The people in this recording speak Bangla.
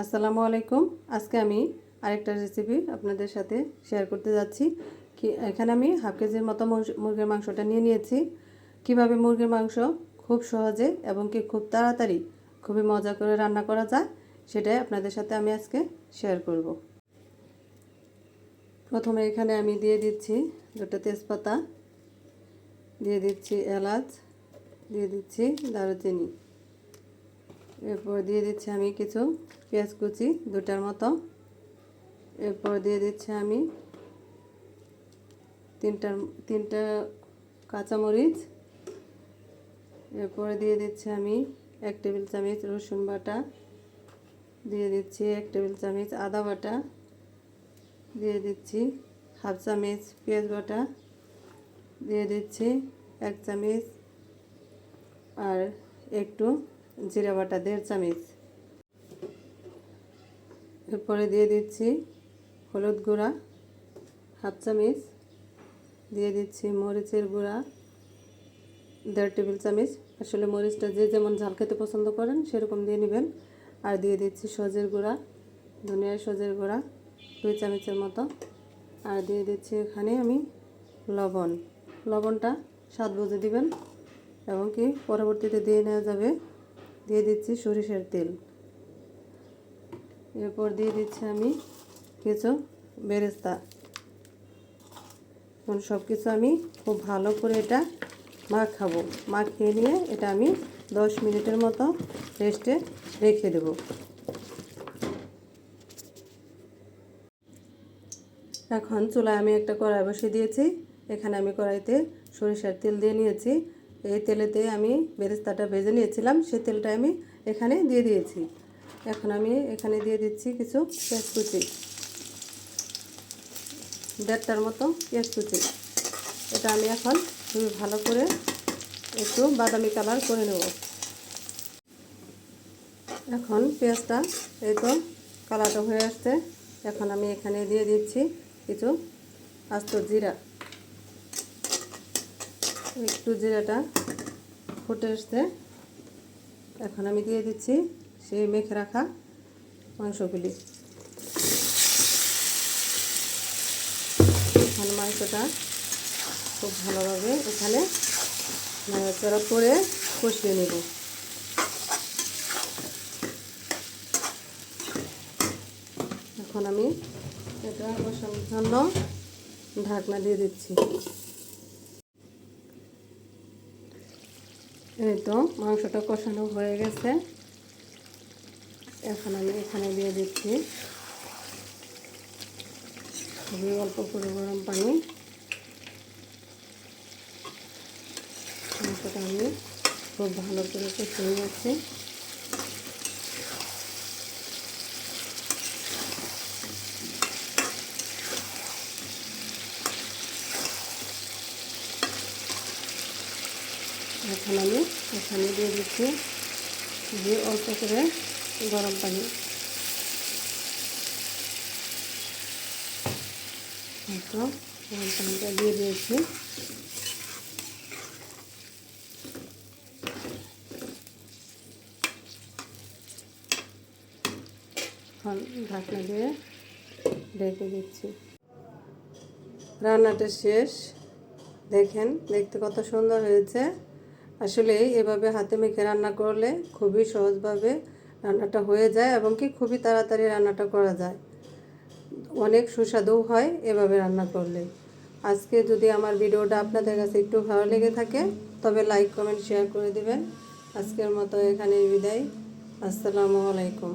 আসসালামু আলাইকুম। আজকে আমি আরেকটা রেসিপি আপনাদের সাথে শেয়ার করতে যাচ্ছি। এখানে আমি হাফ কেজির মতো মুরগির মাংসটা নিয়ে নিয়েছি। কিভাবে মুরগির মাংস খুব সহজে এবং খুব তাড়াতাড়ি খুবই মজা করে রান্না করা যায় সেটাই আপনাদের সাথে আমি আজকে শেয়ার করব। প্রথমে এখানে আমি দিয়ে দিচ্ছি দুটো তেজপাতা, দিয়ে দিচ্ছি এলাচ, দিয়ে দিচ্ছি দারুচিনি, এরপর দিয়ে দিচ্ছি আমি কিছু পেঁয়াজ কুচি দুটার মতো, এরপর দিয়ে দিচ্ছি আমি তিনটা কাঁচামরিচ, এরপরে দিয়ে দিচ্ছি আমি 1 টেবিল চামচ রসুন বাটা, দিয়ে দিচ্ছি 1 টেবিল চামচ আদা বাটা, দিয়ে দিচ্ছি হাফ চামচ পেঁয়াজ বাটা, দিয়ে দিচ্ছি 1 চামচ আর একটু জিরা বাটা 1.5 চামচ, এরপরে দিয়ে দিচ্ছি হলুদ গুঁড়া হাফ চামচ, দিয়ে দিচ্ছি মরিচের গুঁড়া 1.5 টেবিল চামচ। আসলে মরিচটা যে যেমন ঝাল খেতে পছন্দ করেন সেরকম দিয়ে নেবেন। আর দিয়ে দিচ্ছি সজের গুঁড়া, ধনিয়ার সজের গুঁড়া 2 চামচের মতো। আর দিয়ে দিচ্ছি এখানে আমি লবণটা স্বাদ বুঝে দিবেন এবং পরবর্তীতে দিয়ে নেওয়া যাবে। দিয়ে দিচ্ছি সরিষার তেল, এরপর দিয়ে দিচ্ছি আমি কিছু বেরেস্তা। এখন সব কিছু আমি খুব ভালো করে এটা মাখিয়ে নিয়ে এটা আমি 10 মিনিটের মতো রেস্টে রেখে দেব। এখন চুলায় আমি একটা কড়াই বসিয়ে দিয়েছি। এখানে আমি কড়াইতে সরিষার তেল দিয়ে নিয়েছি। এই তেলেতে আমি বেরেস্তাটা ভেজে নিয়েছিলাম, সেই তেলটা আমি এখানে দিয়ে দিয়েছি। এখন আমি এখানে দিয়ে দিচ্ছি কিছু পেঁয়াজ কুচি, 1.5টার মতো পেঁয়াজ কুচি। এটা আমি এখন খুবই ভালো করে একটু বাদামি কালার করে নেব। এখন পেঁয়াজটা এই তো কালারটা হয়ে আসছে। এখন আমি এখানে দিয়ে দিচ্ছি কিছু আস্ত জিরা, একটু জিরাটা ফুটে আসছে। এখন আমি দিয়ে দিচ্ছি সেই মেখে রাখা মাংসগুলি। এখন মাংসটা খুব ভালোভাবে এখানে নাড়াচাড়া করে কষিয়ে নেব। এখন আমি এটা কষানোর জন্য ঢাকনা দিয়ে দিচ্ছি। এই তো মাংসটা কষানো হয়ে গেছে। এখন আমি এখানে দিয়ে দিচ্ছি খুবই অল্প করে গরম পানি। মাংসটা আমি খুব ভালো করে কষিয়ে নিচ্ছি। এখন আমি এখানে দিয়ে দিচ্ছি যে অল্প করে গরম পানি। গরম পানিটা দিয়ে দিয়েছি। এখন ঢাকনা দিয়ে ঢেকে দিচ্ছি। রান্নাটা শেষ, দেখেন দেখতে কত সুন্দর হয়েছে। আসলে এভাবে হাতে মেখে রান্না করলে খুবই সহজভাবে রান্নাটা হয়ে যায় এবং খুবই তাড়াতাড়ি রান্নাটা করা যায়, অনেক সুস্বাদু হয় এভাবে রান্না করলে। আজকে যদি আমার ভিডিওটা আপনাদের কাছে একটু ভালো লেগে থাকে তবে লাইক কমেন্ট শেয়ার করে দিবেন। আজকের মতো এখানেই বিদায়। আসসালামু আলাইকুম।